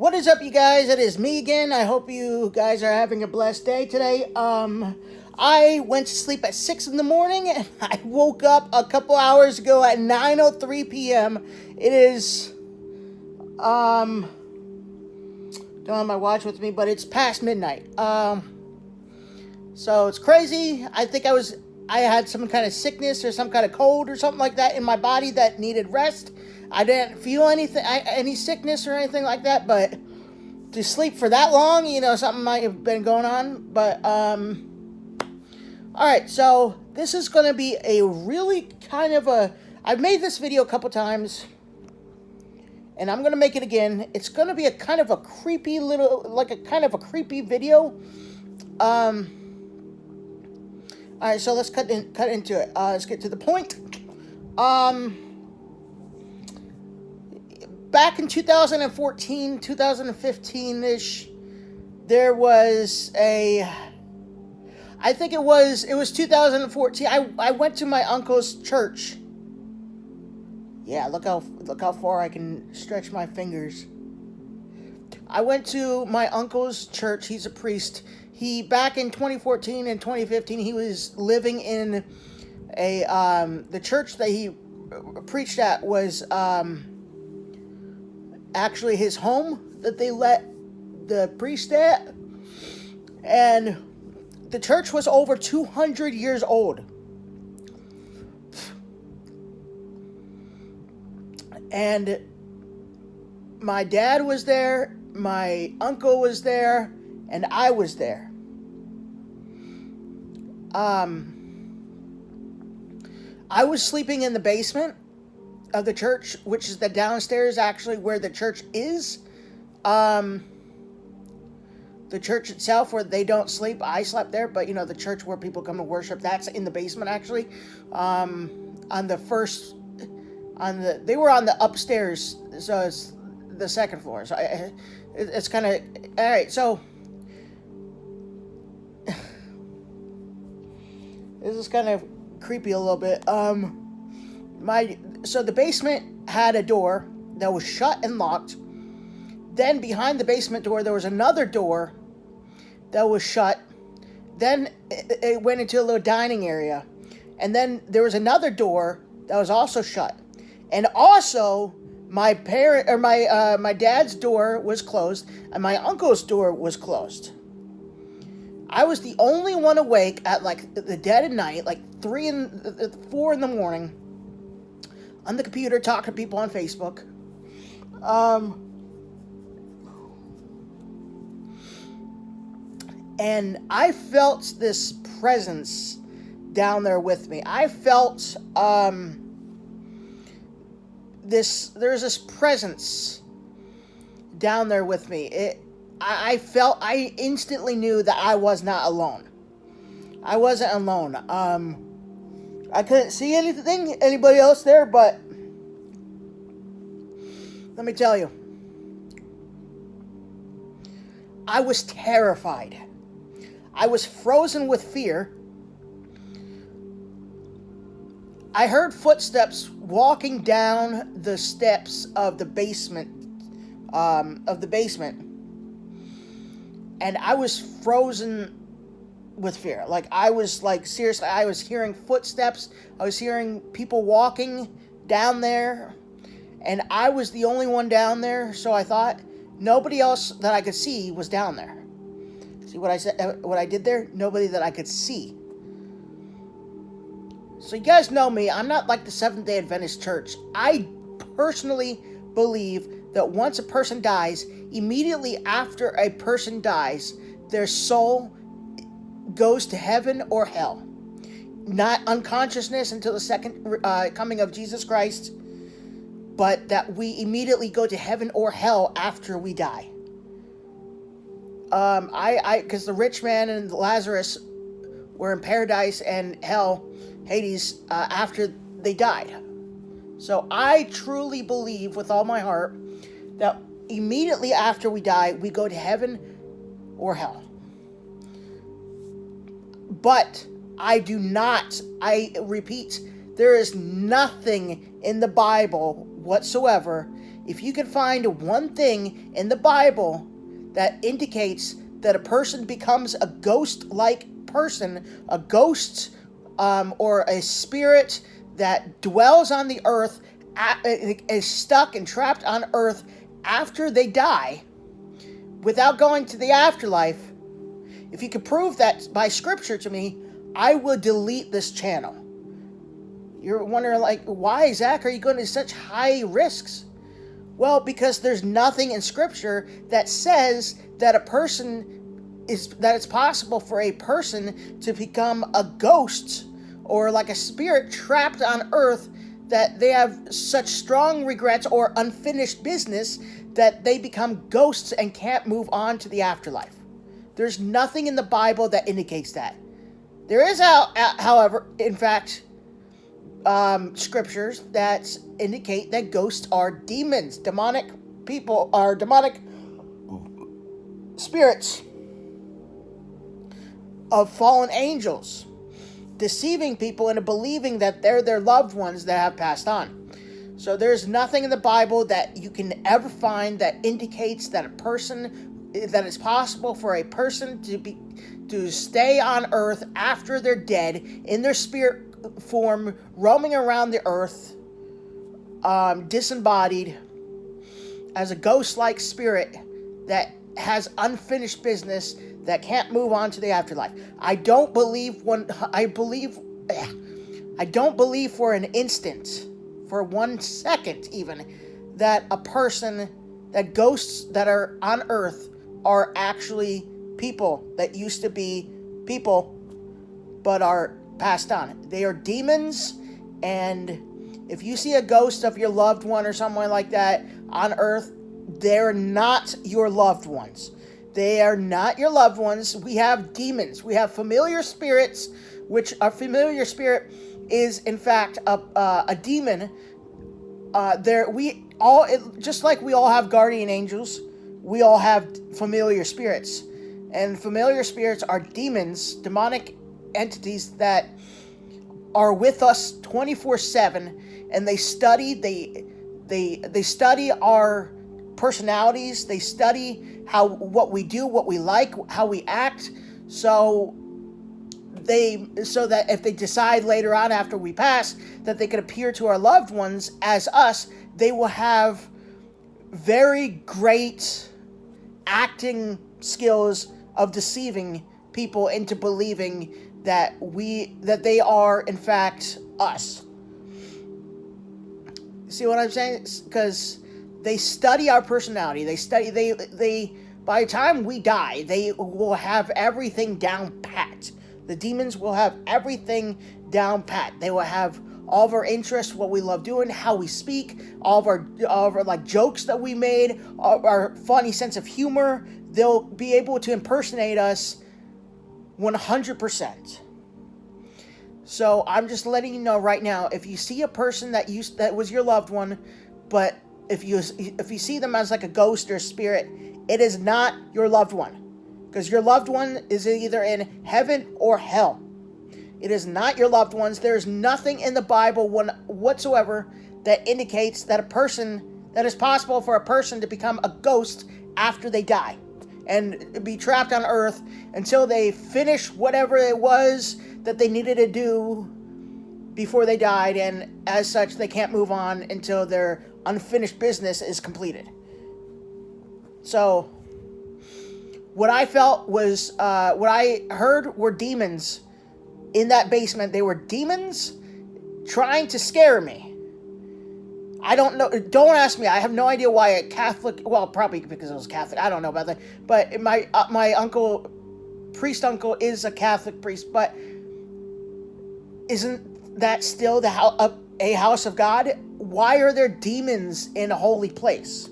What is up, you guys? It is me again. I hope you guys are having a blessed day today. I went to sleep at 6 in the morning and I woke up a couple hours ago at 9:03 p.m. It is, don't have my watch with me, but it's past midnight. So it's crazy. I think I had some kind of sickness or some kind of cold or something like that in my body that needed rest. I didn't feel any sickness or anything like that, but to sleep for that long, something might have been going on. But, alright, so this is going to be a really I've made this video a couple times, and I'm going to make it again. It's going to be a kind of a creepy video. Alright, so let's cut into it. Let's get to the point. Back in 2014, 2015-ish, there was I think it was 2014. I went to my uncle's church. Yeah, look how far I can stretch my fingers. I went to my uncle's church. He's a priest. Back in 2014 and 2015, he was living in the church that he preached at was, actually his home that they let the priest at. And the church was over 200 years old. And my dad was there, my uncle was there, and I was there. I was sleeping in the basement of the church, which is the downstairs, actually, where the church is. The church itself, where they don't sleep, I slept there, but the church where people come to worship, that's in the basement, actually. They were on the upstairs, so it's the second floor. So it's kind of, all right, so this is kind of creepy a little bit. So the basement had a door that was shut and locked. Then behind the basement door, there was another door that was shut. Then it went into a little dining area. And then there was another door that was also shut. And also, my dad's door was closed, and my uncle's door was closed. I was the only one awake at the dead of night, 4 in the morning, on the computer talking to people on Facebook. And I felt this presence down there with me. I felt there's this presence down there with me. I instantly knew that I was not alone. I wasn't alone. I couldn't see anybody else there, but let me tell you, I was terrified. I was frozen with fear. I heard footsteps walking down the steps of the basement, and I was frozen with fear. Seriously, I was hearing footsteps. I was hearing people walking down there, and I was the only one down there, so I thought nobody else that I could see was down there. See what I said? What I did there? Nobody that I could see. So you guys know me. I'm not like the Seventh-day Adventist Church. I personally believe that once a person dies, immediately after a person dies, their soul goes to heaven or hell. Not unconsciousness until the second coming of Jesus Christ, but that we immediately go to heaven or hell after we die. Because the rich man and Lazarus were in paradise and hell, Hades, after they died. So I truly believe with all my heart that immediately after we die, we go to heaven or hell. But I repeat, there is nothing in the Bible whatsoever If you can find one thing in the Bible that indicates that a person becomes a ghost-like person, a ghost or a spirit that dwells on the earth, is stuck and trapped on earth after they die, without going to the afterlife, if you can prove that by scripture to me, I will delete this channel. You're wondering, like, why, Zach, are you going to such high risks? Well, because there's nothing in scripture that says that it's possible for a person to become a ghost or like a spirit trapped on earth, that they have such strong regrets or unfinished business that they become ghosts and can't move on to the afterlife. There's nothing in the Bible that indicates that. There is, however, in fact, scriptures that indicate that ghosts are demons, demonic people, are demonic spirits of fallen angels, deceiving people into believing that they're their loved ones that have passed on. So there's nothing in the Bible that you can ever find that indicates that that it's possible for a person to stay on earth after they're dead in their spirit form, roaming around the earth, disembodied, as a ghost-like spirit that has unfinished business, that can't move on to the afterlife. I don't believe for an instant, for 1 second even, that that ghosts that are on earth are actually people that used to be people but are passed on. They are demons, and if you see a ghost of your loved one or someone like that on earth, they're not your loved ones. They are not your loved ones. We have demons. We have familiar spirits, which a familiar spirit is in fact a demon. Just like we all have guardian angels, we all have familiar spirits. And familiar spirits are demons, demonic entities that are with us 24/7, and they study our personalities. They study what we do, what we like, how we act, so that if they decide later on after we pass that they could appear to our loved ones as us, they will have very great acting skills of deceiving people into believing that they are in fact us. See what I'm saying? Because they study our personality. They by the time we die, they will have everything down pat. The demons will have everything down pat. They will have all of our interests, what we love doing, how we speak, all of our like jokes that we made, our funny sense of humor. They'll be able to impersonate us 100%. So I'm just letting you know right now, if you see a person that was your loved one, but if you see them as like a ghost or a spirit, it is not your loved one. Because your loved one is either in heaven or hell. It is not your loved ones. There is nothing in the Bible whatsoever that indicates that it's possible for a person to become a ghost after they die and be trapped on earth until they finish whatever it was that they needed to do before they died, and as such they can't move on until their unfinished business is completed. So what I felt was, what I heard were demons in that basement. They were demons trying to scare me. I don't know. Don't ask me. I have no idea why a Catholic. Well, probably because it was Catholic. I don't know about that. But my priest uncle is a Catholic priest. But isn't that still a house of God? Why are there demons in a holy place?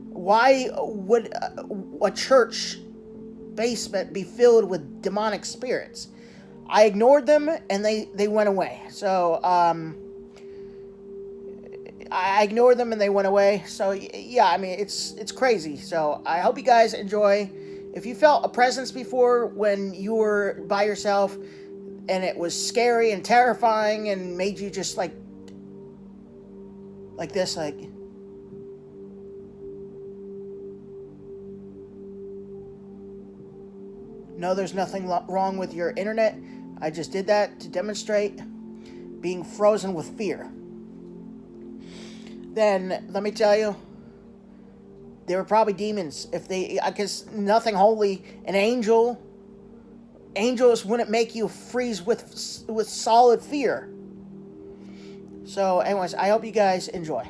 Why would a church basement be filled with demonic spirits? I ignored them, and they went away. So, I ignored them, and they went away. So, yeah, I mean, it's crazy. So, I hope you guys enjoy. If you felt a presence before when you were by yourself, and it was scary and terrifying, and made you just like this, like, No, there's nothing wrong with your internet. I just did that to demonstrate being frozen with fear. Then, let me tell you, they were probably demons. I guess nothing holy. An angel. Angels wouldn't make you freeze with solid fear. So, anyways, I hope you guys enjoy.